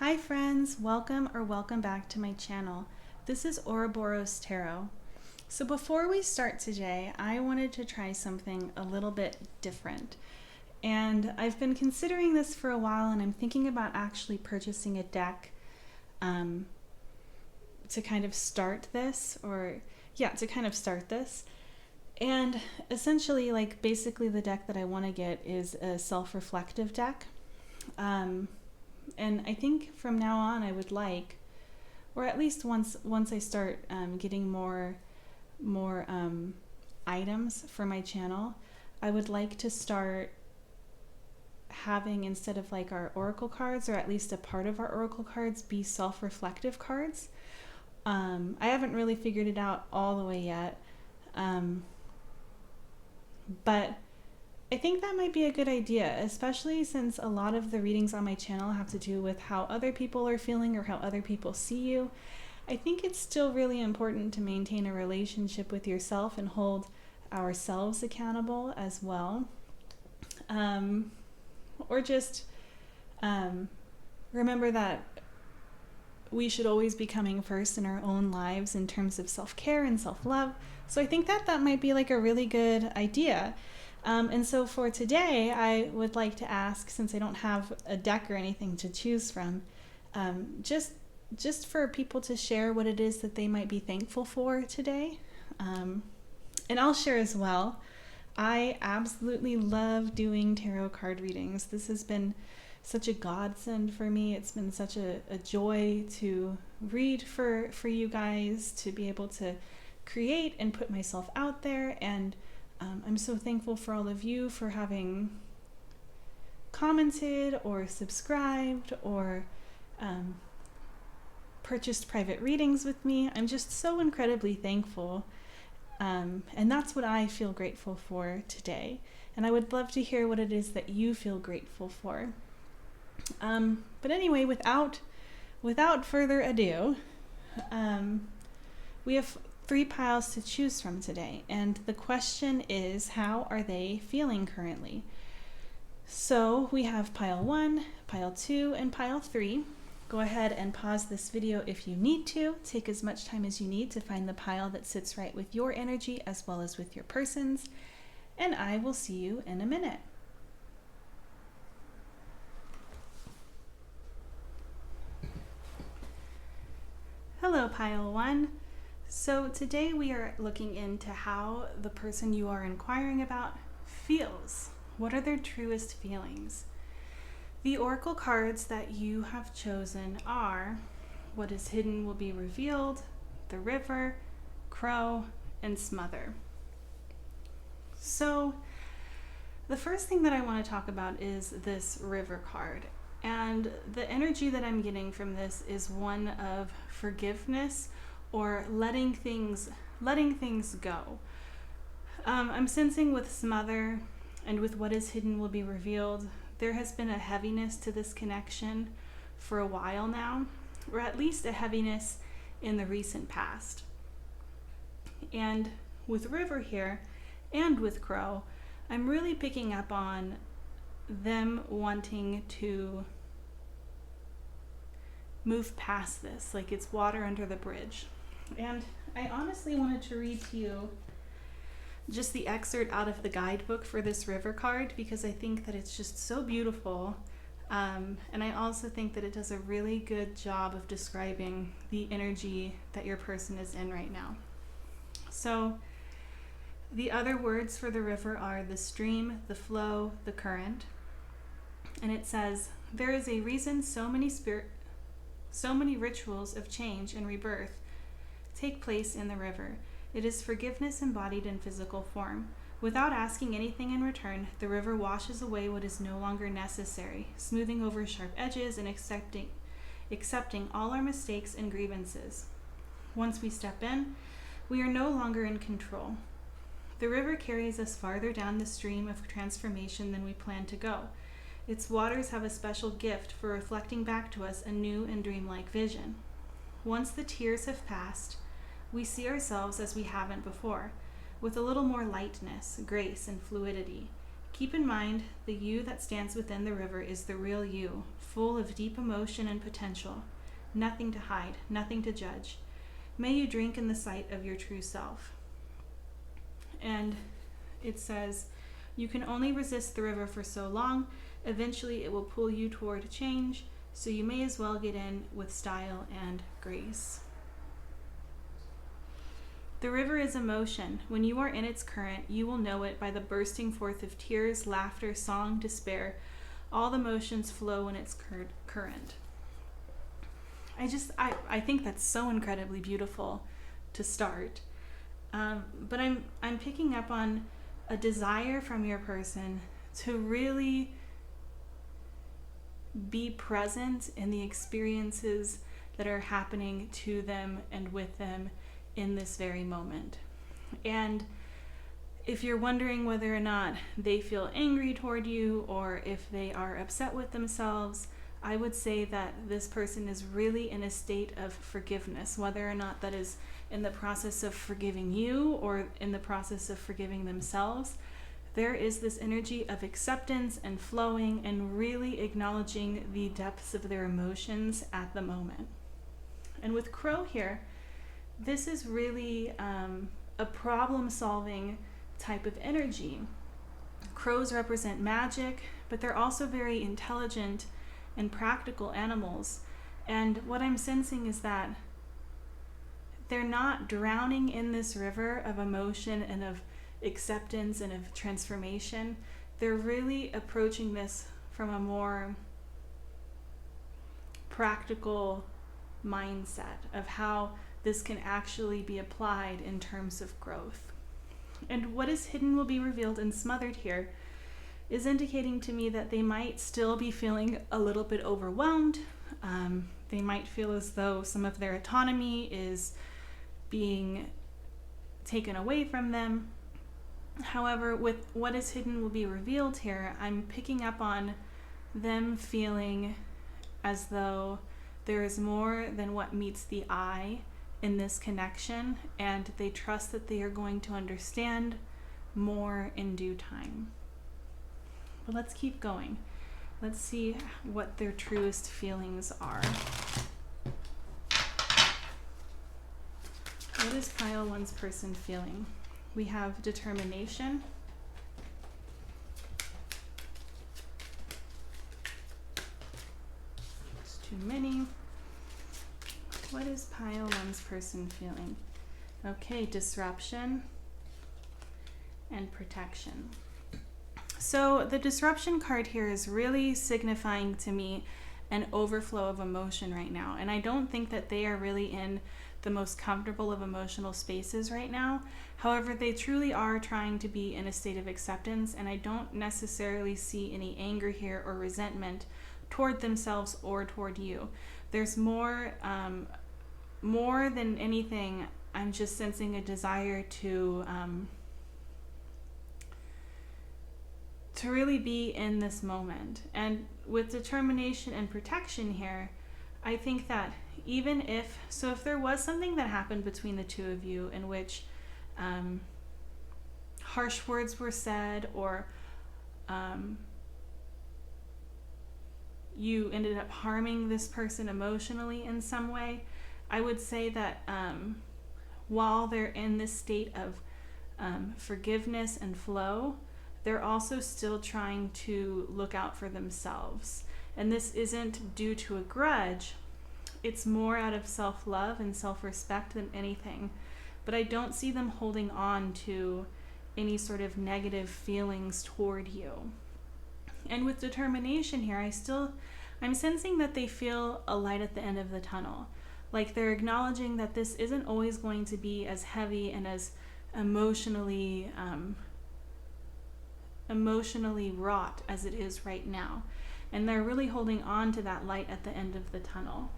Hi friends, welcome back to my channel. This is Ouroboros Tarot. So before we start today, I wanted to try something a little bit different. And I've been considering this for a while, and I'm thinking about actually purchasing a deck to kind of start this, And essentially, basically the deck that I want to get is a self-reflective deck. And I think from now on I would like, or at least once I start getting more items for my channel, I would like to start having, instead of like our oracle cards, or at least a part of our oracle cards, be self-reflective cards. I haven't really figured it out all the way yet, but I think that might be a good idea, especially since a lot of the readings on my channel have to do with how other people are feeling or how other people see you. I think it's still really important to maintain a relationship with yourself and hold ourselves accountable as well. Or just remember that we should always be coming first in our own lives in terms of self-care and self-love. So I think that might be like a really good idea. And so for today, I would like to ask, since I don't have a deck or anything to choose from, just for people to share what it is that they might be thankful for today. And I'll share as well. I absolutely love doing tarot card readings. This has been such a godsend for me. It's been such a joy to read for you guys, to be able to create and put myself out there. And I'm so thankful for all of you for having commented or subscribed or purchased private readings with me. I'm just so incredibly thankful. And that's what I feel grateful for today. And I would love to hear what it is that you feel grateful for. But anyway, without further ado, we have 3 piles to choose from today, and the question is, how are they feeling currently? So we have pile 1, pile 2, and pile 3. Go ahead and pause this video if you need to. Take as much time as you need to find the pile that sits right with your energy as well as with your person's, and I will see you in a minute. Hello, pile 1. So today we are looking into how the person you are inquiring about feels. What are their truest feelings? The oracle cards that you have chosen are What is Hidden Will Be Revealed, the River, Crow, and Smother. So the first thing that I want to talk about is this River card. And the energy that I'm getting from this is one of forgiveness, or letting things go. I'm sensing with Smother and with What is Hidden Will Be Revealed, there has been a heaviness to this connection for a while now, or at least a heaviness in the recent past. And with River here and with Crow, I'm really picking up on them wanting to move past this, like it's water under the bridge. And I honestly wanted to read to you just the excerpt out of the guidebook for this River card, because I think that it's just so beautiful. And I also think that it does a really good job of describing the energy that your person is in right now. So the other words for the river are the stream, the flow, the current. And it says, there is a reason so many rituals of change and rebirth take place in the river. It is forgiveness embodied in physical form. Without asking anything in return, the river washes away what is no longer necessary, smoothing over sharp edges and accepting all our mistakes and grievances. Once we step in, we are no longer in control. The river carries us farther down the stream of transformation than we plan to go. Its waters have a special gift for reflecting back to us a new and dreamlike vision. Once the tears have passed, we see ourselves as we haven't before, with a little more lightness, grace, and fluidity, Keep in mind, the you that stands within the river is the real you, full of deep emotion and potential. Nothing to hide, nothing to judge. May you drink in the sight of your true self. And it says, you can only resist the river for so long. Eventually it will pull you toward change, so you may as well get in with style and grace. The river is emotion. When you are in its current, you will know it by the bursting forth of tears, laughter, song, despair. All the motions flow in its current. I think that's so incredibly beautiful to start. But I'm picking up on a desire from your person to really be present in the experiences that are happening to them and with them in this very moment. And if you're wondering whether or not they feel angry toward you or if they are upset with themselves, I would say that this person is really in a state of forgiveness, whether or not that is in the process of forgiving you or in the process of forgiving themselves. There is this energy of acceptance and flowing and really acknowledging the depths of their emotions at the moment. And with Crow here, this is really a problem-solving type of energy. Crows represent magic, but they're also very intelligent and practical animals. And what I'm sensing is that they're not drowning in this river of emotion and of acceptance and of transformation. They're really approaching this from a more practical mindset of how this can actually be applied in terms of growth. And what is hidden will be revealed and smothered here is indicating to me that they might still be feeling a little bit overwhelmed. They might feel as though some of their autonomy is being taken away from them. However, with what is hidden will be revealed here, I'm picking up on them feeling as though there is more than what meets the eye in this connection, and they trust that they are going to understand more in due time. But let's keep going. Let's see what their truest feelings are. What is pile one's person feeling? We have determination. It's too many. What is pile one's person feeling? Okay, disruption and protection. So the disruption card here is really signifying to me an overflow of emotion right now. And I don't think that they are really in the most comfortable of emotional spaces right now. However, they truly are trying to be in a state of acceptance, and I don't necessarily see any anger here or resentment toward themselves or toward you. There's more than anything, I'm just sensing a desire to really be in this moment. And with determination and protection here, I think that even if there was something that happened between the two of you in which harsh words were said, or you ended up harming this person emotionally in some way, I would say that while they're in this state of forgiveness and flow, they're also still trying to look out for themselves. And this isn't due to a grudge. It's more out of self-love and self-respect than anything. But I don't see them holding on to any sort of negative feelings toward you. And with determination here, I'm sensing that they feel a light at the end of the tunnel. Like they're acknowledging that this isn't always going to be as heavy and as emotionally wrought as it is right now. And they're really holding on to that light at the end of the tunnel.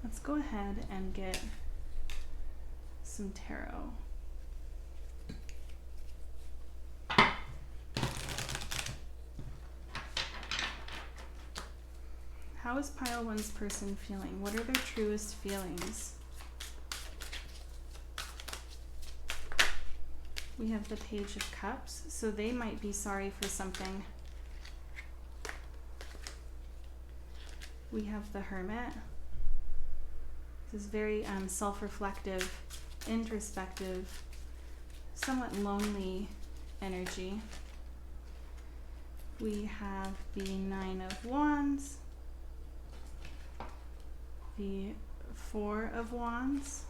Let's go ahead and get some tarot. How is pile one's person feeling? What are their truest feelings? We have the Page of Cups, so they might be sorry for something. We have the Hermit. This is very self-reflective, introspective, somewhat lonely energy. We have the Nine of Wands, the Four of Wands,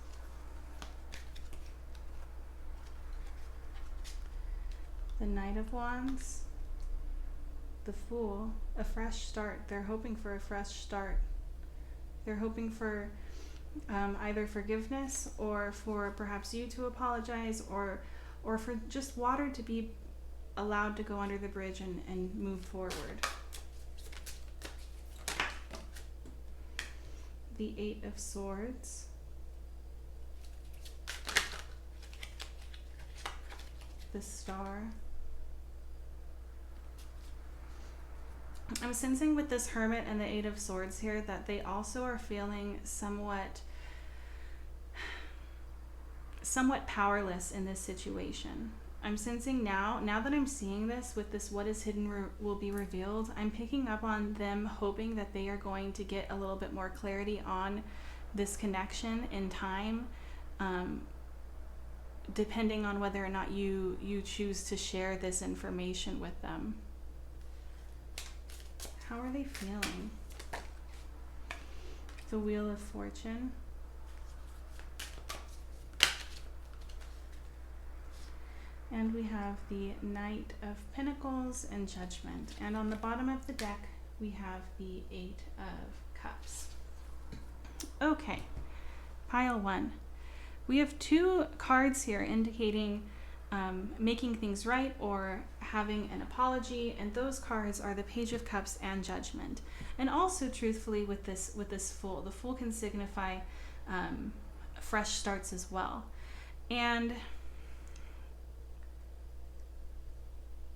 the Knight of Wands, the Fool, a fresh start. They're hoping for a fresh start. They're hoping for either forgiveness or for perhaps you to apologize or for just water to be allowed to go under the bridge and move forward. The Eight of Swords, the Star. I'm sensing with this Hermit and the Eight of Swords here that they also are feeling somewhat powerless in this situation. I'm sensing now that I'm seeing this with this what is hidden will be revealed, I'm picking up on them hoping that they are going to get a little bit more clarity on this connection in time, depending on whether or not you choose to share this information with them. How are they feeling? The Wheel of Fortune. And we have the Knight of Pentacles and Judgment. And on the bottom of the deck, we have the Eight of Cups. Okay, pile one. We have two cards here indicating making things right or having an apology, and those cards are the Page of Cups and Judgment. And also, truthfully, with this Fool, the Fool can signify fresh starts as well. And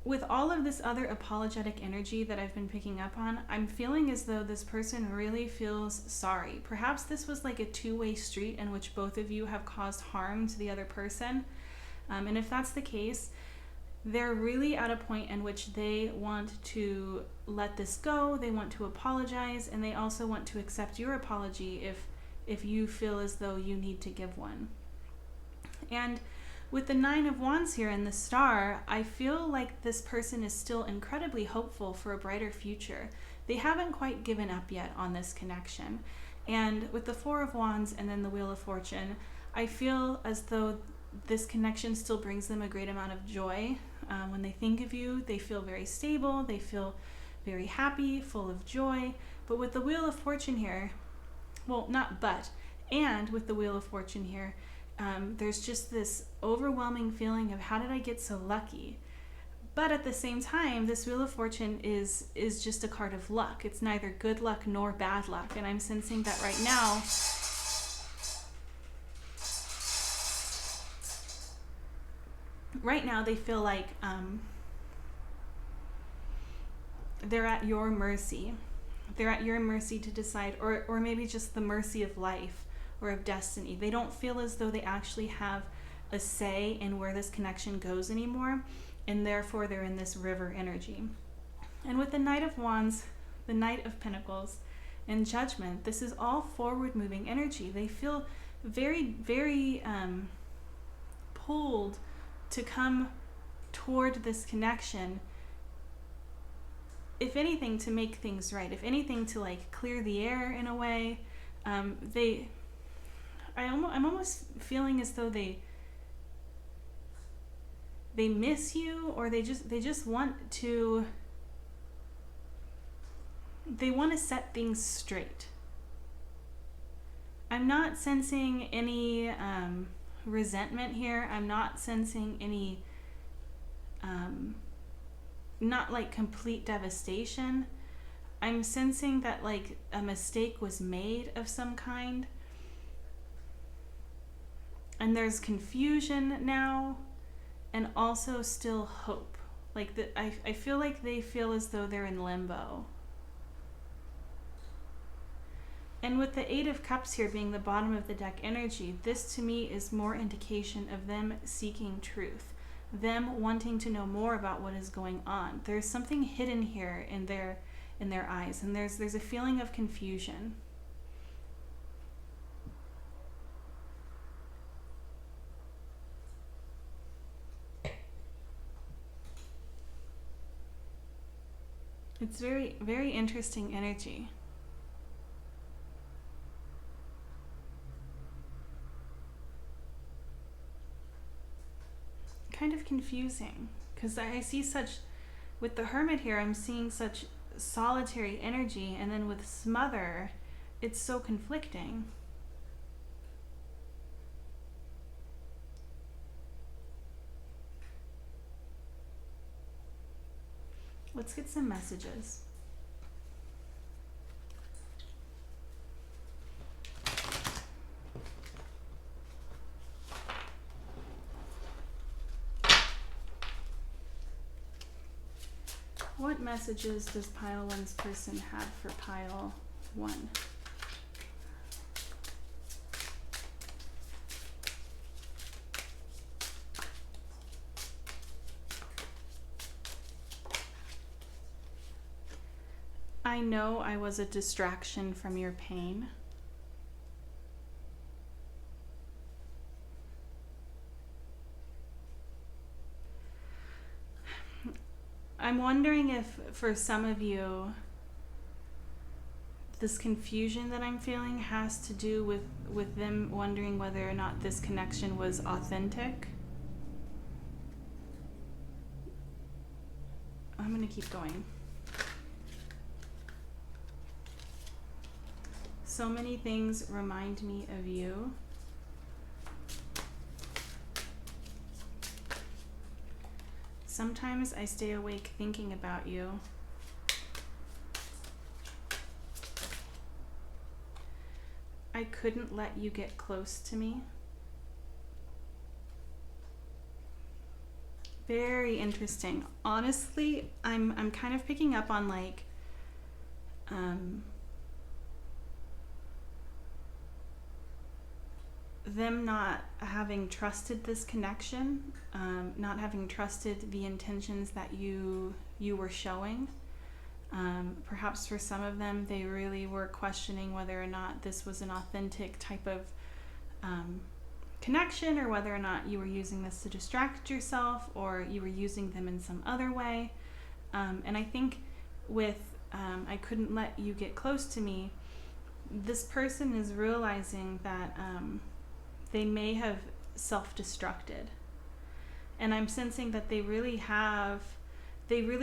with all of this other apologetic energy that I've been picking up on, I'm feeling as though this person really feels sorry. Perhaps this was like a two-way street in which both of you have caused harm to the other person. And if that's the case, they're really at a point in which they want to let this go, they want to apologize, and they also want to accept your apology if you feel as though you need to give one. And with the Nine of Wands here and the Star, I feel like this person is still incredibly hopeful for a brighter future. They haven't quite given up yet on this connection. And with the Four of Wands and then the Wheel of Fortune, I feel as though this connection still brings them a great amount of joy. When they think of you, they feel very stable, they feel very happy, full of joy. But with the Wheel of Fortune here, well, not but, and with the Wheel of Fortune here, there's just this overwhelming feeling of how did I get so lucky? But at the same time, this Wheel of Fortune is just a card of luck. It's neither good luck nor bad luck. And I'm sensing that right now, they feel like they're at your mercy. They're at your mercy to decide, or maybe just the mercy of life or of destiny. They don't feel as though they actually have a say in where this connection goes anymore, and therefore they're in this river energy. And with the Knight of Wands, the Knight of Pentacles, and Judgment, this is all forward-moving energy. They feel very, very pulled to come toward this connection, if anything, to make things right, if anything, to like clear the air in a way. I'm almost feeling as though they miss you, or they just want to set things straight. I'm not sensing any resentment here. I'm not sensing any not like complete devastation. I'm sensing that like a mistake was made of some kind, and there's confusion now, and also still hope. Like I feel like they feel as though they're in limbo. And with the Eight of Cups here being the bottom of the deck energy, this to me is more indication of them seeking truth, them wanting to know more about what is going on. There's something hidden here in their eyes, and there's a feeling of confusion. It's very, very interesting energy. Kind of confusing, because I see such, with the Hermit here, I'm seeing such solitary energy, and then with Smother, it's so conflicting. Let's get some messages. What messages does pile 1's person have for pile 1? I know I was a distraction from your pain. I'm wondering if for some of you, this confusion that I'm feeling has to do with them wondering whether or not this connection was authentic. I'm going to keep going. So many things remind me of you. Sometimes I stay awake thinking about you. I couldn't let you get close to me. Very interesting. Honestly, I'm kind of picking up on like them not having trusted this connection, not having trusted the intentions that you were showing. Perhaps for some of them, they really were questioning whether or not this was an authentic type of connection, or whether or not you were using this to distract yourself, or you were using them in some other way. And I think with I couldn't let you get close to me, this person is realizing that they may have self-destructed. And I'm sensing that they really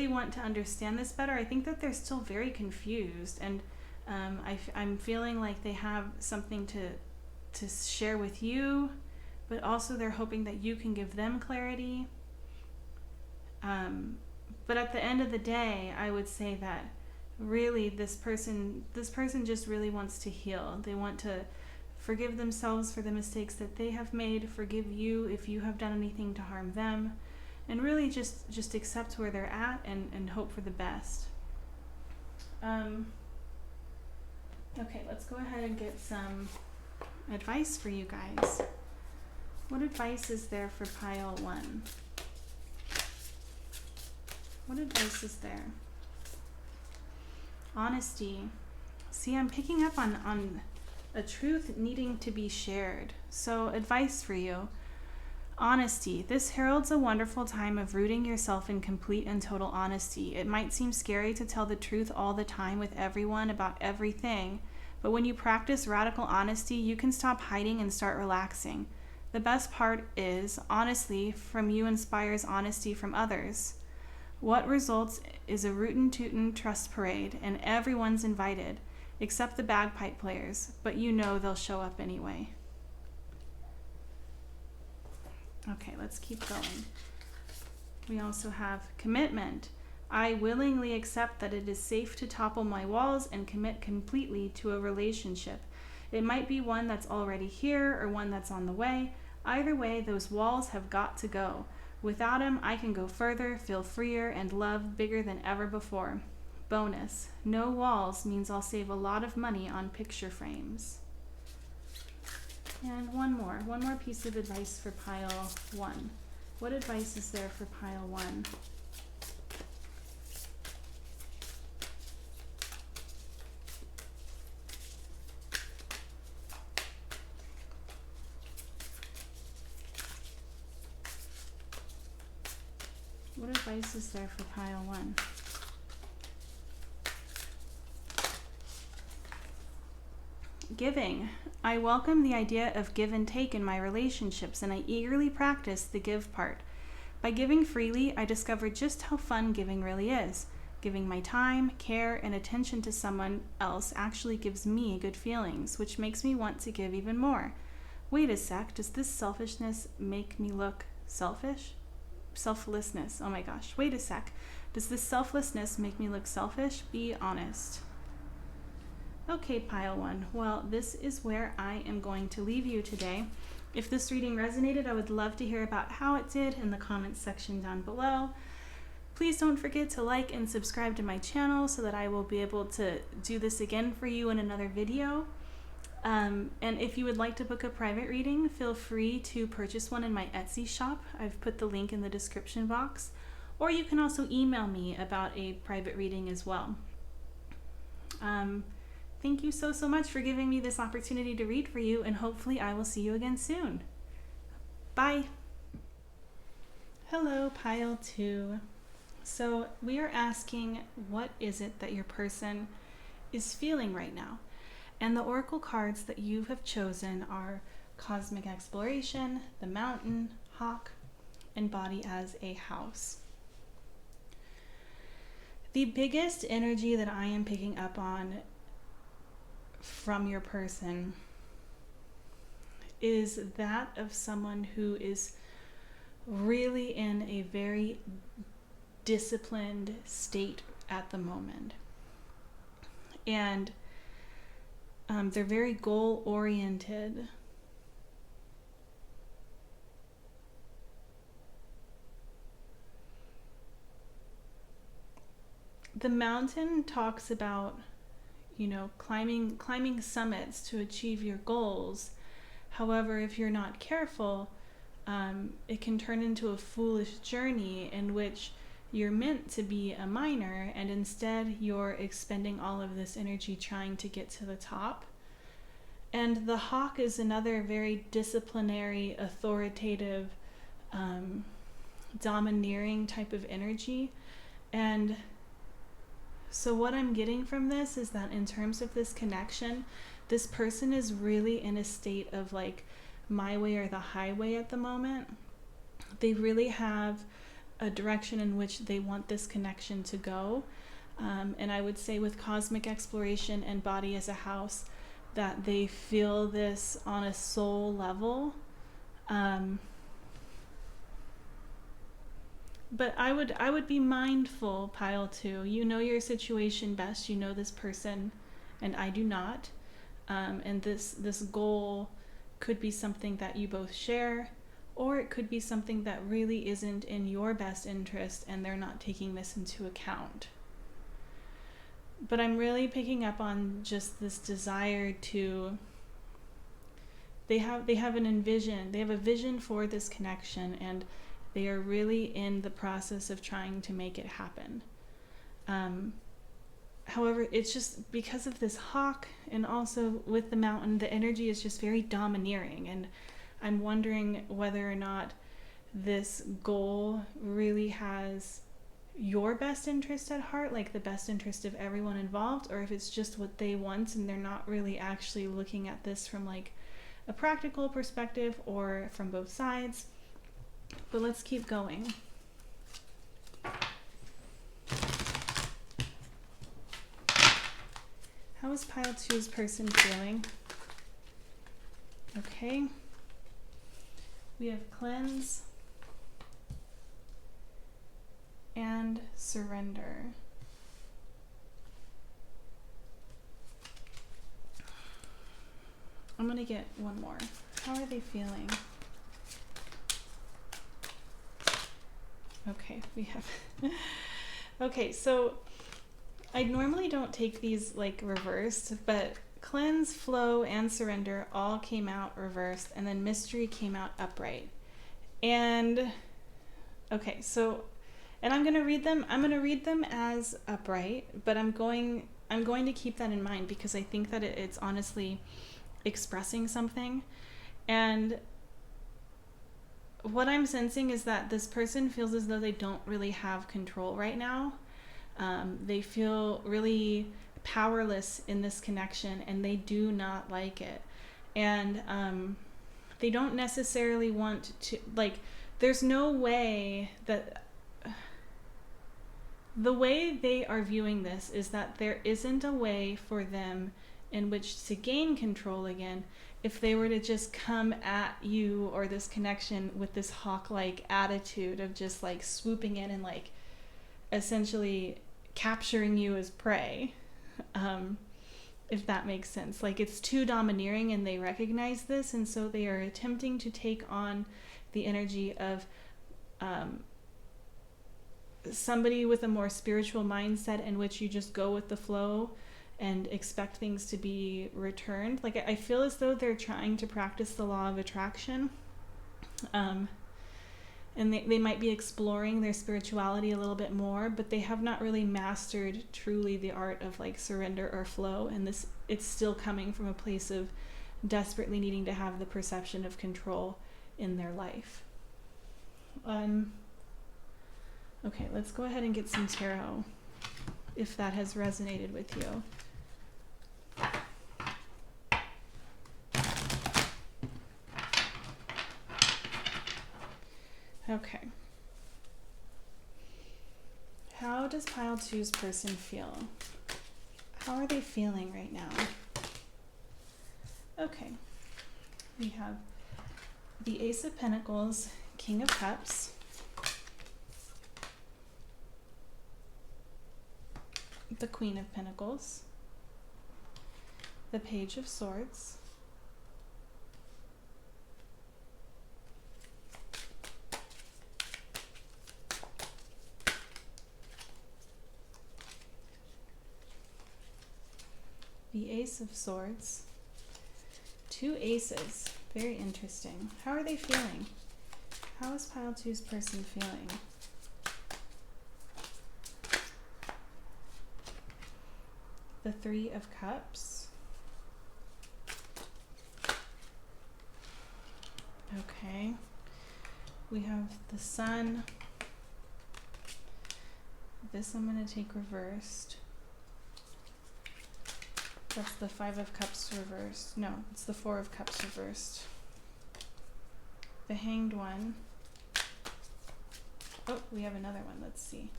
want to understand this better. I think that they're still very confused, and I'm feeling like they have something to share with you, but also they're hoping that you can give them clarity. But at the end of the day, I would say that really this person just really wants to heal. They want to forgive themselves for the mistakes that they have made, forgive you if you have done anything to harm them, and really just accept where they're at and hope for the best. Okay, let's go ahead and get some advice for you guys. What advice is there for pile 1? What advice is there? Honesty. See, I'm picking up on a truth needing to be shared. So, advice for you. Honesty. This heralds a wonderful time of rooting yourself in complete and total honesty. It might seem scary to tell the truth all the time with everyone about everything, but when you practice radical honesty, you can stop hiding and start relaxing. The best part is, honestly, from you inspires honesty from others. What results is a rootin' tootin' trust parade, and everyone's invited, except the bagpipe players, but you know they'll show up anyway. Okay, let's keep going. We also have commitment. I willingly accept that it is safe to topple my walls and commit completely to a relationship. It might be one that's already here or one that's on the way. Either way, those walls have got to go. Without them, I can go further, feel freer, and love bigger than ever before. Bonus, no walls means I'll save a lot of money on picture frames. And one more piece of advice for pile 1. What advice is there for pile 1? What advice is there for pile 1? Giving. I welcome the idea of give and take in my relationships, and I eagerly practice the give part. By giving freely, I discovered just how fun giving really is. Giving my time, care, and attention to someone else actually gives me good feelings, which makes me want to give even more. Wait a sec, does this selfishness make me look selfish? Selflessness, oh my gosh. Wait a sec, does this selflessness make me look selfish? Be honest. Okay, pile 1. Well, this is where I am going to leave you today. If this reading resonated, I would love to hear about how it did in the comments section down below. Please don't forget to like and subscribe to my channel so that I will be able to do this again for you in another video. And if you would like to book a private reading, feel free to purchase one in my Etsy shop. I've put the link in the description box. Or you can also email me about a private reading as well. Thank you so much for giving me this opportunity to read for you, and hopefully I will see you again soon. Bye. Hello, pile 2. So we are asking, what is it that your person is feeling right now? And the oracle cards that you have chosen are Cosmic Exploration, the Mountain, Hawk, and Body as a House. The biggest energy that I am picking up on from your person is that of someone who is really in a very disciplined state at the moment. And they're very goal-oriented. The Mountain talks about, you know, climbing summits to achieve your goals. However, if you're not careful, it can turn into a foolish journey in which you're meant to be a miner, and instead you're expending all of this energy trying to get to the top. And the Hawk is another very disciplinary, authoritative, domineering type of energy. And so what I'm getting from this is that in terms of this connection, this person is really in a state of like my way or the highway at the moment. They really have a direction in which they want this connection to go. And I would say with Cosmic Exploration and Body as a House, that they feel this on a soul level. But I would be mindful, pile 2. You know your situation best. You know this person, and I do not. And this goal could be something that you both share, or it could be something that really isn't in your best interest, and they're not taking this into account. But I'm really picking up on just this desire to. They have a vision for this connection, and they are really in the process of trying to make it happen. However, it's just because of this Hawk, and also with the Mountain, the energy is just very domineering, and I'm wondering whether or not this goal really has your best interest at heart, like the best interest of everyone involved, or if it's just what they want and they're not really actually looking at this from like a practical perspective or from both sides. But let's keep going. How is pile 2's person feeling? Okay. We have cleanse and surrender. I'm going to get one more. How are they feeling? Okay, we have... Okay, so I normally don't take these like reversed, but cleanse, flow, and surrender all came out reversed, and then mystery came out upright. And Okay, so, and I'm going to read them as upright, but I'm going to keep that in mind because I think that it's honestly expressing something. And what I'm sensing is that this person feels as though they don't really have control right now. They feel really powerless in this connection, and they do not like it. And they don't necessarily want to, like, there's no way that, the way they are viewing this is that there isn't a way for them in which to gain control again if they were to just come at you or this connection with this hawk-like attitude of just like swooping in and like essentially capturing you as prey. If that makes sense. Like, it's too domineering and they recognize this, and so they are attempting to take on the energy of somebody with a more spiritual mindset in which you just go with the flow and expect things to be returned. Like, I feel as though they're trying to practice the law of attraction. And they might be exploring their spirituality a little bit more, but they have not really mastered truly the art of like surrender or flow. And this, it's still coming from a place of desperately needing to have the perception of control in their life. Okay, let's go ahead and get some tarot if that has resonated with you. Okay. How does pile two's person feel? How are they feeling right now? Okay. We have the Ace of Pentacles, King of Cups, the Queen of Pentacles, the Page of Swords, the Ace of Swords, two aces. Very interesting. How are they feeling? How is pile two's person feeling? The Three of Cups. Okay. We have the Sun. This I'm going to take reversed. That's the Five of Cups reversed. No, it's the Four of Cups reversed. The Hanged One. Oh, we have another one. Let's see.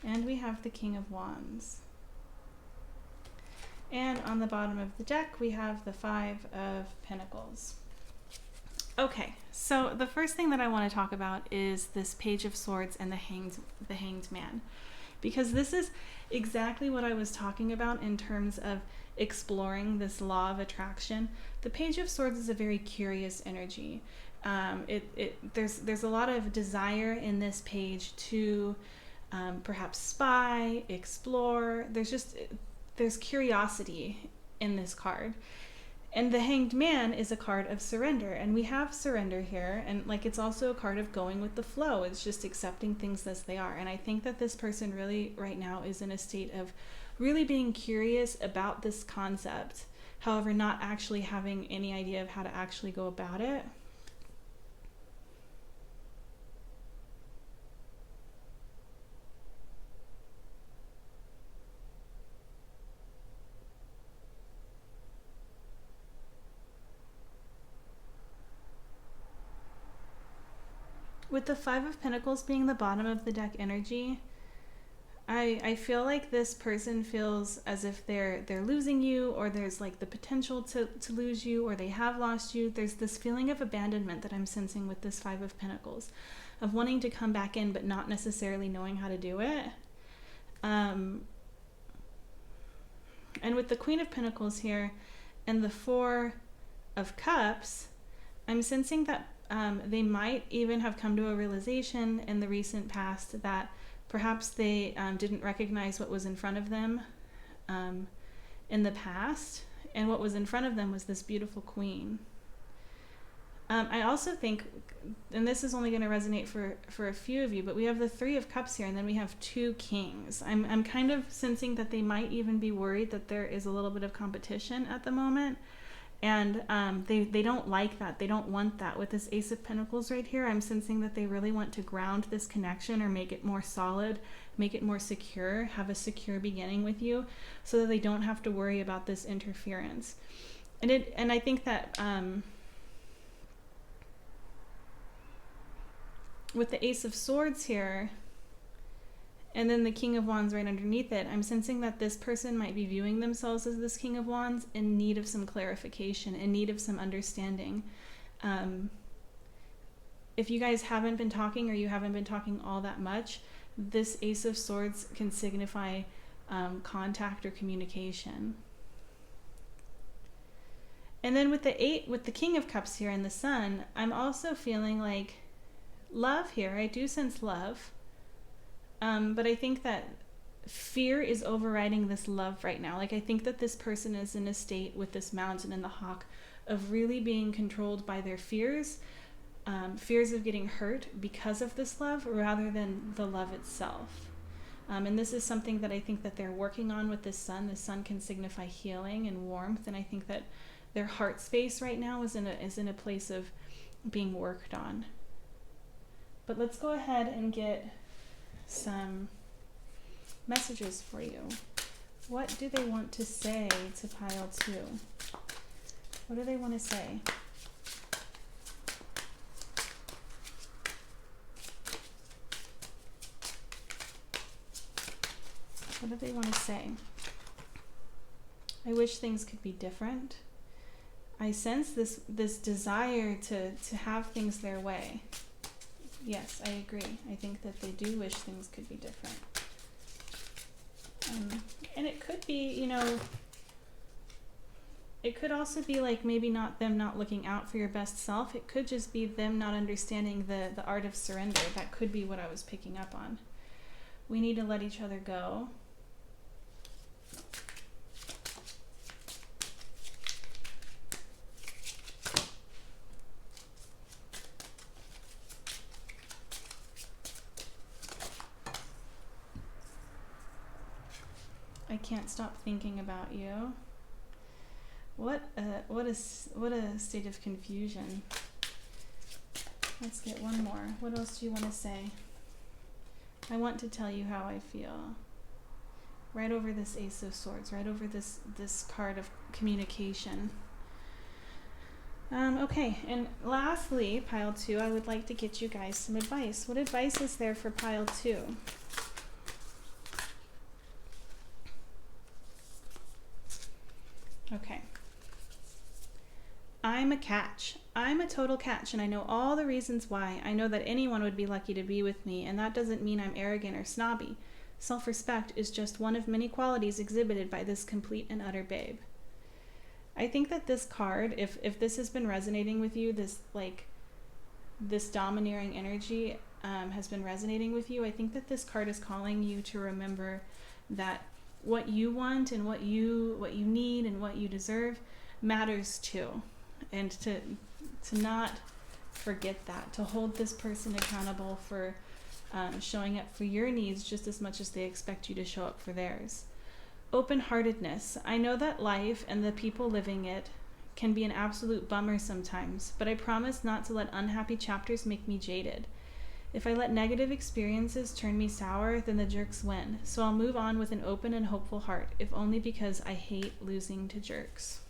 And we have the King of Wands. And on the bottom of the deck, we have the Five of Pentacles. Okay, so the first thing that I want to talk about is this Page of Swords and the Hanged Man. Because this is exactly what I was talking about in terms of exploring this law of attraction. The Page of Swords is a very curious energy. There's a lot of desire in this page to perhaps spy, explore. There's curiosity in this card. And the Hanged Man is a card of surrender, and we have surrender here, and like it's also a card of going with the flow. It's just accepting things as they are. And I think that this person really right now is in a state of really being curious about this concept, however, not actually having any idea of how to actually go about it. With the Five of Pentacles being the bottom of the deck energy, I feel like this person feels as if they're losing you, or there's like the potential to lose you, or they have lost you. There's this feeling of abandonment that I'm sensing with this Five of Pentacles, of wanting to come back in but not necessarily knowing how to do it. And with the Queen of Pentacles here and the Four of Cups, I'm sensing that they might even have come to a realization in the recent past that perhaps they didn't recognize what was in front of them in the past, and what was in front of them was this beautiful queen. I also think, and this is only going to resonate for a few of you, but we have the Three of Cups here, and then we have two Kings. I'm kind of sensing that they might even be worried that there is a little bit of competition at the moment, and they don't like that. They don't want that. With this Ace of Pentacles right here, I'm sensing that they really want to ground this connection or make it more solid, make it more secure, have a secure beginning with you, so that they don't have to worry about this interference. And I think that with the Ace of Swords here, and then the King of Wands right underneath it, I'm sensing that this person might be viewing themselves as this King of Wands in need of some clarification, in need of some understanding. If you guys haven't been talking, or you haven't been talking all that much, this Ace of Swords can signify contact or communication. And then with the King of Cups here and the Sun, I'm also feeling like love here. I do sense love. But I think that fear is overriding this love right now. Like, I think that this person is in a state with this Mountain and the Hawk of really being controlled by their fears, fears of getting hurt because of this love rather than the love itself. And this is something that I think that they're working on with this Sun. The Sun can signify healing and warmth, and I think that their heart space right now is in a place of being worked on. But let's go ahead and get some messages for you. What do they want to say to pile 2? What do they want to say? What do they want to say? I wish things could be different. I sense this desire to have things their way. Yes, I agree. I think that they do wish things could be different. And it could be, you know, it could also be like maybe not them not looking out for your best self. It could just be them not understanding the art of surrender. That could be what I was picking up on. We need to let each other go. I can't stop thinking about you. What a state of confusion. Let's get one more. What else do you want to say? I want to tell you how I feel. Right over this Ace of Swords, right over this card of communication. Okay, and lastly, pile 2, I would like to get you guys some advice. What advice is there for pile 2? Okay. I'm a catch. I'm a total catch, and I know all the reasons why. I know that anyone would be lucky to be with me, and that doesn't mean I'm arrogant or snobby. Self-respect is just one of many qualities exhibited by this complete and utter babe. I think that this card, if this has been resonating with you, this domineering energy has been resonating with you, I think that this card is calling you to remember that what you want and what you need and what you deserve matters too, and to not forget that, to hold this person accountable for showing up for your needs just as much as they expect you to show up for theirs. Open-heartedness. I know that life and the people living it can be an absolute bummer sometimes, but I promise not to let unhappy chapters make me jaded. If I let negative experiences turn me sour, then the jerks win. So I'll move on with an open and hopeful heart, if only because I hate losing to jerks.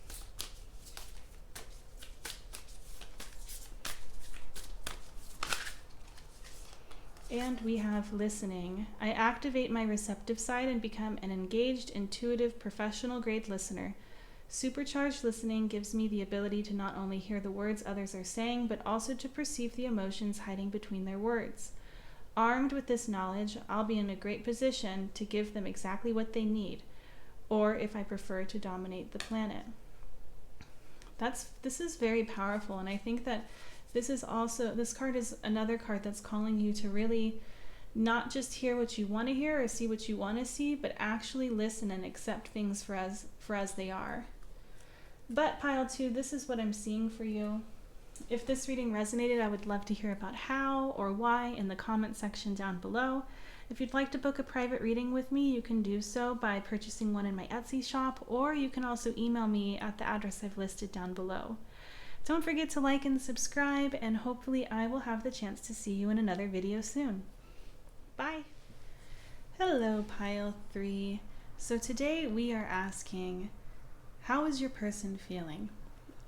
And we have listening. I activate my receptive side and become an engaged, intuitive, professional-grade listener. Supercharged listening gives me the ability to not only hear the words others are saying, but also to perceive the emotions hiding between their words. Armed with this knowledge, I'll be in a great position to give them exactly what they need, or if I prefer, to dominate the planet. This is very powerful, and I think that this card is another card that's calling you to really not just hear what you want to hear or see what you want to see, but actually listen and accept things for as they are. But pile 2, this is what I'm seeing for you. If this reading resonated, I would love to hear about how or why in the comment section down below. If you'd like to book a private reading with me, you can do so by purchasing one in my Etsy shop, or you can also email me at the address I've listed down below. Don't forget to like and subscribe, and hopefully I will have the chance to see you in another video soon. Bye! Hello, Pile 3. So today we are asking, how is your person feeling?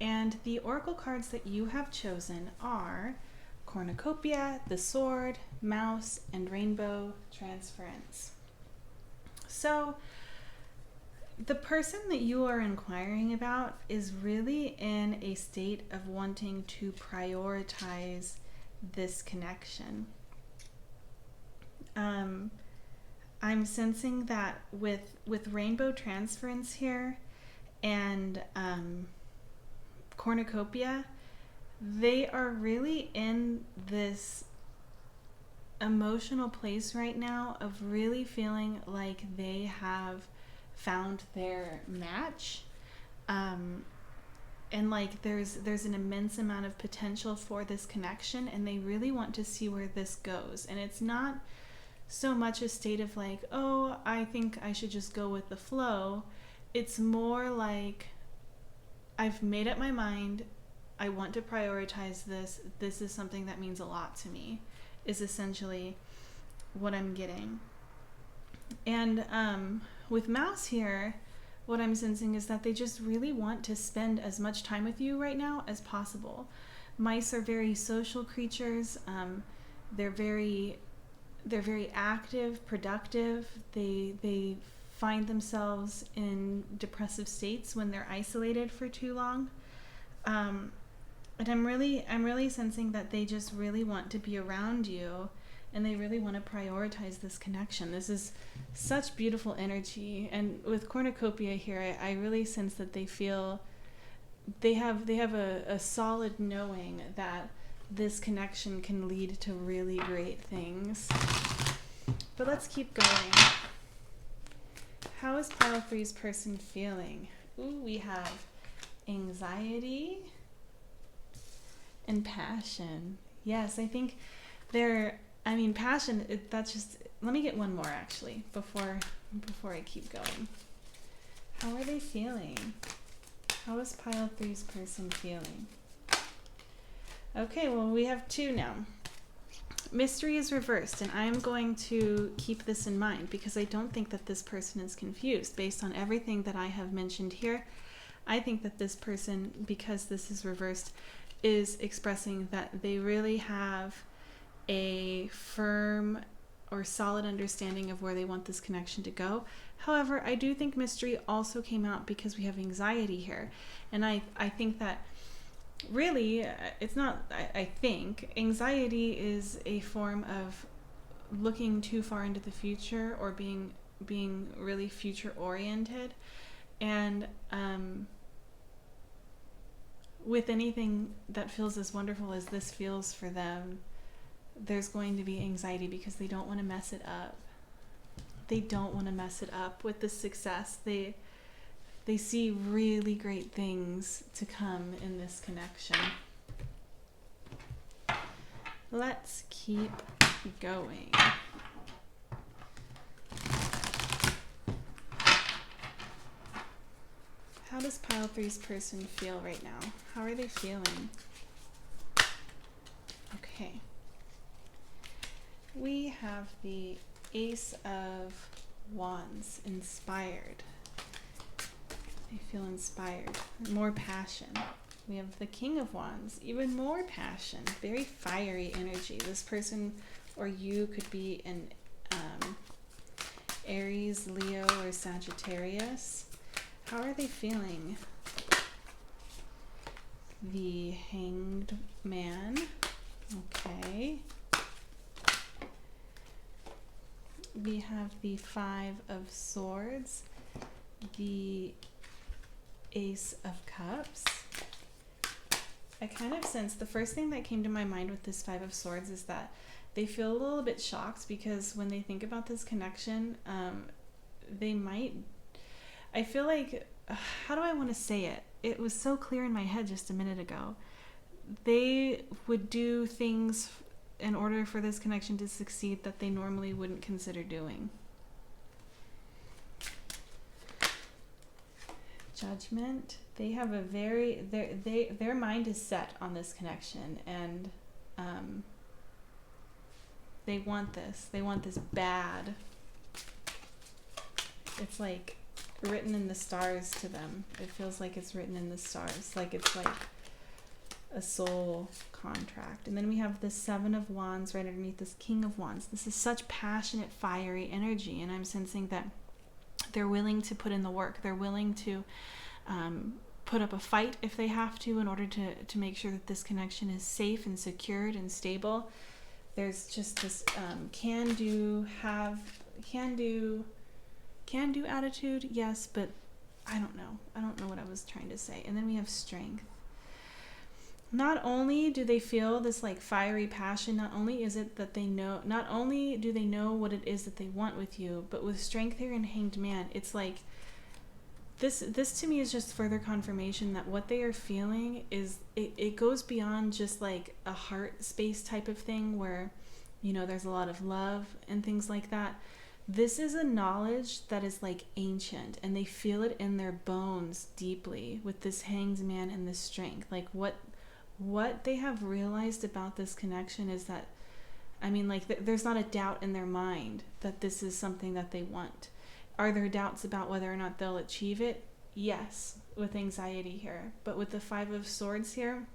And the oracle cards that you have chosen are Cornucopia, the Sword, Mouse, and Rainbow Transference. So the person that you are inquiring about is really in a state of wanting to prioritize this connection. I'm sensing that with Rainbow Transference here and Cornucopia, they are really in this emotional place right now of really feeling like they have found their match, and like there's an immense amount of potential for this connection, and they really want to see where this goes. And it's not so much a state of like, oh, I think I should just go with the flow. It's more like, I've made up my mind, I want to prioritize this. This is something that means a lot to me, is essentially what I'm getting. And with Mouse here, what I'm sensing is that they just really want to spend as much time with you right now as possible. Mice are very social creatures. They're very active, productive. They find themselves in depressive states when they're isolated for too long. And I'm really sensing that they just really want to be around you, and they really want to prioritize this connection. This is such beautiful energy. And with Cornucopia here, I really sense that they feel they have a solid knowing that this connection can lead to really great things. But let's keep going. How is Pile 3's person feeling? Ooh, we have anxiety and passion. Yes, I think passion, that's just, let me get one more actually before I keep going. How are they feeling? How is Pile 3's person feeling? Okay, well, we have two now. Mystery is reversed, and I'm going to keep this in mind because I don't think that this person is confused. Based on everything that I have mentioned here, I think that this person, because this is reversed, is expressing that they really have a firm or solid understanding of where they want this connection to go. However, I do think mystery also came out because we have anxiety here. And I think that really, it's not, I think anxiety is a form of looking too far into the future, or being really future oriented. And with anything that feels as wonderful as this feels for them, there's going to be anxiety because they don't want to mess it up. They don't want to mess it up with the success. They see really great things to come in this connection. Let's keep going. How does Pile 3's person feel right now? How are they feeling? Okay. We have the Ace of Wands, inspired. I feel inspired. More passion. We have the King of Wands, even more passion. Very fiery energy. This person or you could be an Aries, Leo, or Sagittarius. How are they feeling? The Hanged Man. Okay. We have the Five of Swords, the Ace of Cups. I kind of sense, the first thing that came to my mind with this Five of Swords is that they feel a little bit shocked because when they think about this connection, they might, I feel like, how do I want to say it? It was so clear in my head just a minute ago. they would do things in order for this connection to succeed that they normally wouldn't consider doing. Judgment. They have a very, their mind is set on this connection, and they want this bad. It's like written in the stars to them. It feels like it's written in the stars, like it's like a soul contract. And then we have the Seven of Wands right underneath this King of Wands. This is such passionate, fiery energy, and I'm sensing that they're willing to put in the work. They're willing to put up a fight if they have to in order to make sure that this connection is safe and secured and stable. There's just this can-do attitude, yes, but I don't know what I was trying to say. And then we have Strength. Not only do they feel this like fiery passion, not only is it that not only do they know what it is that they want with you, but with Strength here and Hanged Man, it's like this to me is just further confirmation that what they are feeling is, it goes beyond just like a heart space type of thing where, you know, there's a lot of love and things like that. This is a knowledge that is like ancient, and they feel it in their bones deeply with this Hanged Man and this Strength. Like what they have realized about this connection is that, I mean, like, there's not a doubt in their mind that this is something that they want. Are there doubts about whether or not they'll achieve it? Yes, with anxiety here. But with the Five of Swords here,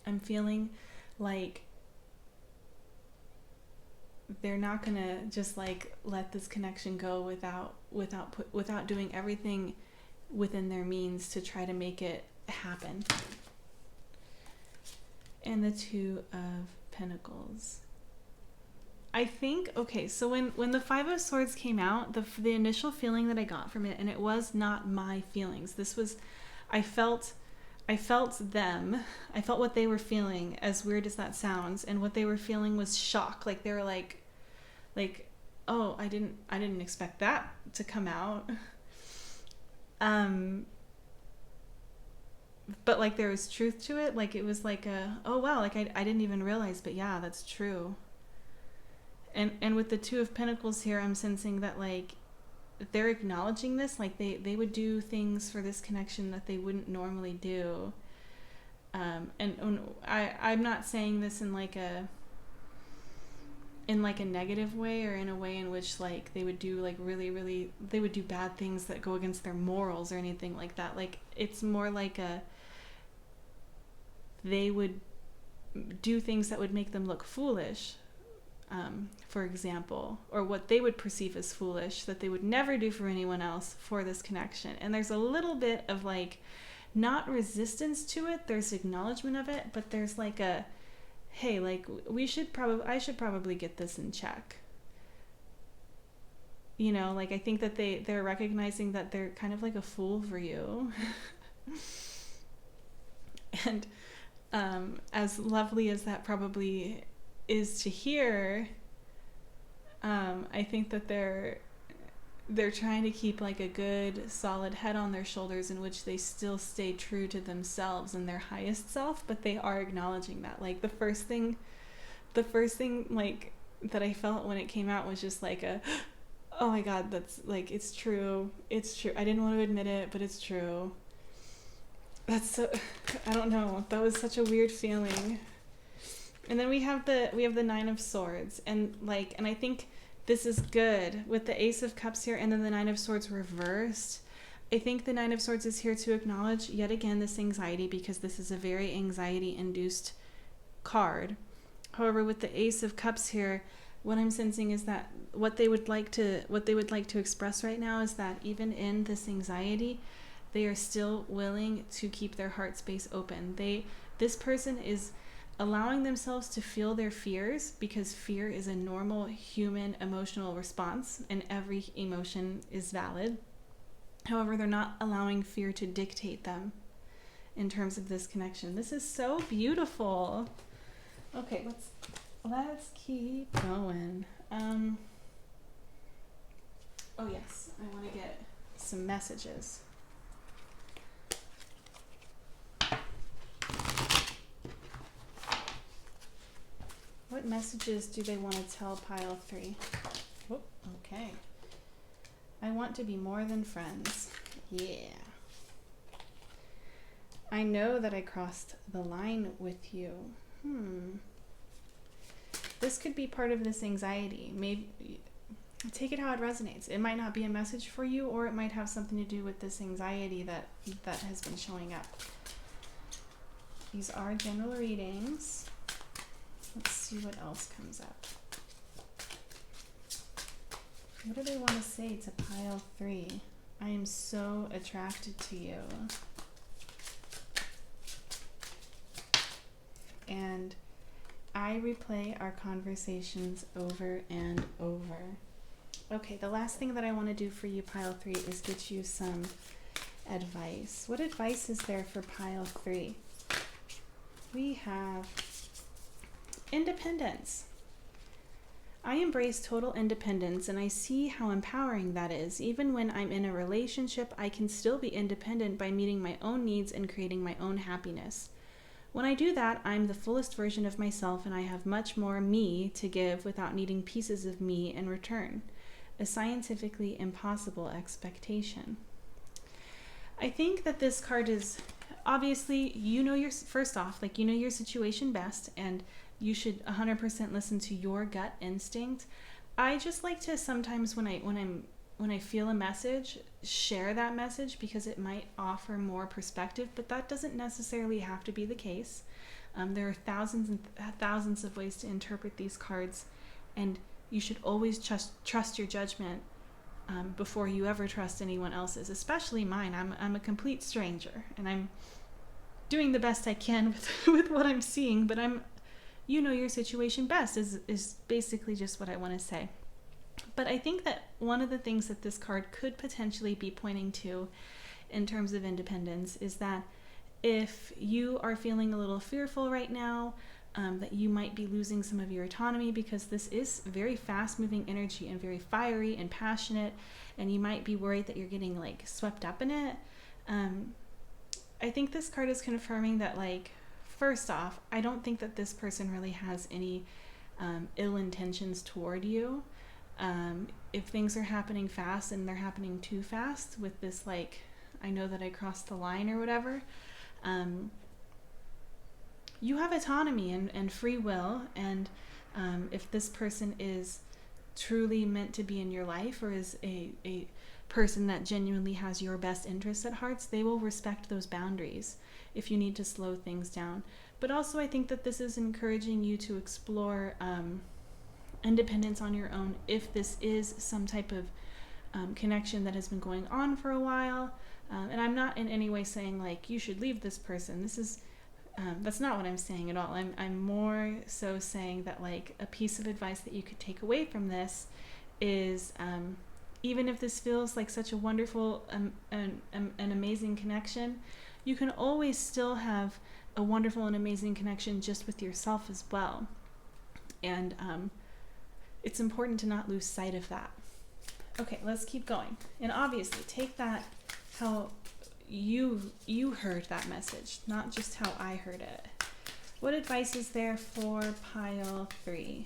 I'm feeling like they're not gonna just like let this connection go without doing everything within their means to try to make it happen. And the Two of Pentacles. I think, okay, so when the Five of Swords came out, the initial feeling that I got from it, and it was not my feelings. This was, I felt them. I felt what they were feeling, as weird as that sounds, and what they were feeling was shock. Like they were like, oh, I didn't expect that to come out. But like there was truth to it. Like it was like oh wow, like I didn't even realize, but yeah, that's true. And with the Two of Pentacles here, I'm sensing that like they're acknowledging this, like they would do things for this connection that they wouldn't normally do. And I'm not saying this in like a negative way, or in a way in which like they would do like really they would do bad things that go against their morals or anything like that. Like it's more like they would do things that would make them look foolish, for example, or what they would perceive as foolish that they would never do for anyone else for this connection. And there's a little bit of like not resistance to it, there's acknowledgement of it, but there's like a, hey, like I should probably get this in check. You know, like I think that they're recognizing that they're kind of like a fool for you. And as lovely as that probably is to hear, I think that they're trying to keep like a good solid head on their shoulders in which they still stay true to themselves and their highest self, but they are acknowledging that. Like the first thing like that I felt when it came out was just like oh my god, that's like, it's true, I didn't want to admit it, but it's true. That's so, I don't know, that was such a weird feeling. And then we have the Nine of Swords, and I think this is good with the Ace of Cups here, and then the Nine of Swords reversed. I think the Nine of Swords is here to acknowledge yet again this anxiety, because this is a very anxiety induced card. However, with the Ace of Cups here, what I'm sensing is that what they would like to express right now is that even in this anxiety, they are still willing to keep their heart space open. This person is allowing themselves to feel their fears, because fear is a normal human emotional response and every emotion is valid. However, they're not allowing fear to dictate them in terms of this connection. This is so beautiful. Okay, let's keep going. Oh yes, I want to get some messages. messages do they want to tell pile 3? Oh, okay. I want to be more than friends. Yeah. I know that I crossed the line with you. This could be part of this anxiety. Maybe take it how it resonates. It might not be a message for you, or it might have something to do with this anxiety that has been showing up. These are general readings. Let's see what else comes up. What do they want to say to pile 3? I am so attracted to you. And I replay our conversations over and over. Okay, the last thing that I want to do for you, pile 3, is get you some advice. What advice is there for pile 3? We have independence. I embrace total independence, and I see how empowering that is. Even when I'm in a relationship, I can still be independent by meeting my own needs and creating my own happiness. When I do that, I'm the fullest version of myself, and I have much more me to give without needing pieces of me in return. A scientifically impossible expectation. I think that this card is, obviously, first off, you know your situation best, and you should 100% listen to your gut instinct. I just like to sometimes when I feel a message, share that message because it might offer more perspective, but that doesn't necessarily have to be the case. There are thousands and thousands of ways to interpret these cards, and you should always trust your judgment before you ever trust anyone else's, especially mine. I'm a complete stranger, and I'm doing the best I can with what I'm seeing, but you know your situation best is basically just what I want to say. But I think that one of the things that this card could potentially be pointing to in terms of independence is that if you are feeling a little fearful right now, that you might be losing some of your autonomy, because this is very fast-moving energy and very fiery and passionate, and you might be worried that you're getting swept up in it. I think this card is confirming that, first off, I don't think that this person really has any ill intentions toward you. If things are happening fast and they're happening too fast with this, I know that I crossed the line or whatever, you have autonomy and free will, and if this person is truly meant to be in your life, or is a person that genuinely has your best interests at heart, they will respect those boundaries if you need to slow things down. But also I think that this is encouraging you to explore independence on your own if this is some type of connection that has been going on for a while. And I'm not in any way saying you should leave this person. This is that's not what I'm saying at all. I'm more so saying that a piece of advice that you could take away from this is even if this feels like such a wonderful an amazing connection, you can always still have a wonderful and amazing connection just with yourself as well. And it's important to not lose sight of that. Okay, let's keep going. And obviously, take that how you heard that message, not just how I heard it. What advice is there for pile 3?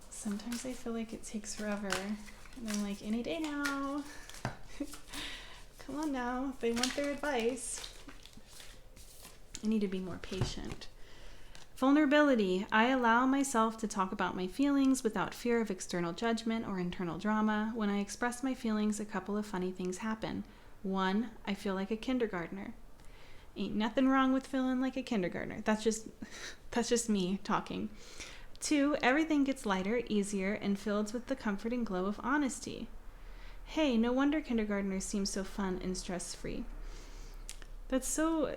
Sometimes I feel like it takes forever, and I'm like, any day now. Come on now, they want their advice. I need to be more patient. Vulnerability. I allow myself to talk about my feelings without fear of external judgment or internal drama. When I express my feelings, a couple of funny things happen. 1, I feel like a kindergartner. Ain't nothing wrong with feeling like a kindergartner. That's just me talking. 2, everything gets lighter, easier, and filled with the comfort and glow of honesty. Hey, no wonder kindergartners seem so fun and stress-free. That's so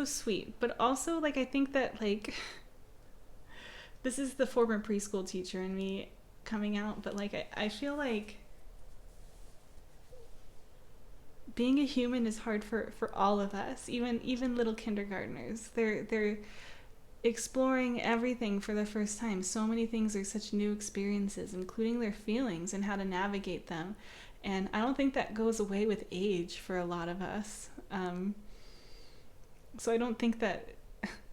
sweet. But also, I think that, this is the former preschool teacher in me coming out, but, I feel like being a human is hard for all of us, even little kindergartners. exploring everything for the first time. So many things are such new experiences, including their feelings and how to navigate them. And I don't think that goes away with age for a lot of us. So I don't think that,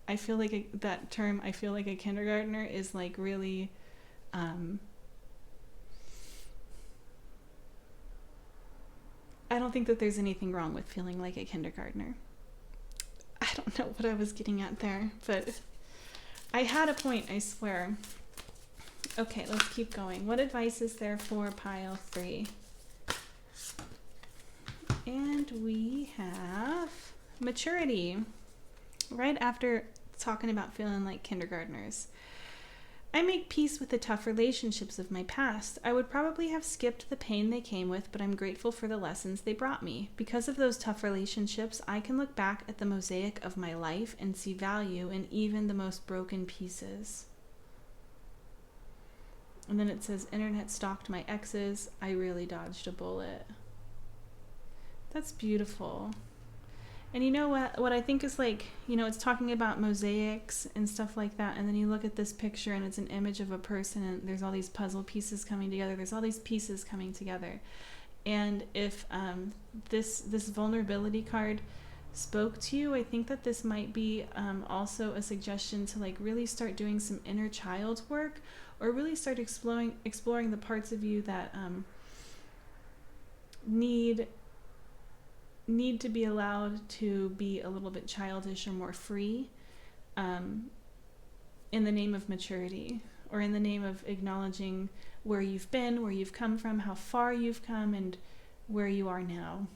I feel like that term, I feel like a kindergartner, is like really, I don't think that there's anything wrong with feeling like a kindergartner. I don't know what I was getting at there, but I had a point, I swear. Okay, let's keep going. What advice is there for pile 3? And we have maturity. Right after talking about feeling like kindergartners. I make peace with the tough relationships of my past. I would probably have skipped the pain they came with, but I'm grateful for the lessons they brought me. Because of those tough relationships, I can look back at the mosaic of my life and see value in even the most broken pieces. And then it says, internet stalked my exes. I really dodged a bullet. That's beautiful. And you know what I think is like, you know, it's talking about mosaics and stuff like that. And then you look at this picture and it's an image of a person and there's all these puzzle pieces coming together. There's all these pieces coming together. And if this vulnerability card spoke to you, I think that this might be also a suggestion to like really start doing some inner child work, or really start exploring the parts of you that need to be allowed to be a little bit childish or more free, in the name of maturity, or in the name of acknowledging where you've been, where you've come from, how far you've come, and where you are now.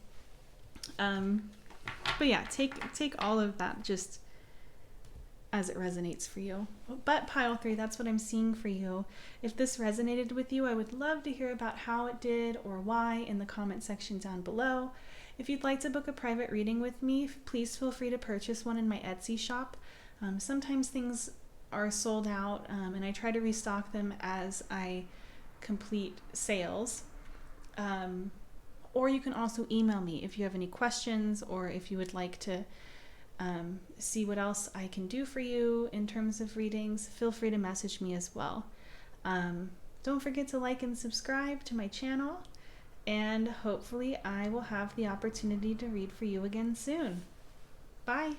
But yeah, take all of that just as it resonates for you. But pile 3, that's what I'm seeing for you. If this resonated with you, I would love to hear about how it did or why in the comment section down below. If you'd like to book a private reading with me, please feel free to purchase one in my Etsy shop. Sometimes things are sold out, and I try to restock them as I complete sales. Or you can also email me if you have any questions, or if you would like to see what else I can do for you in terms of readings. Feel free to message me as well. Don't forget to like and subscribe to my channel, and hopefully I will have the opportunity to read for you again soon. Bye!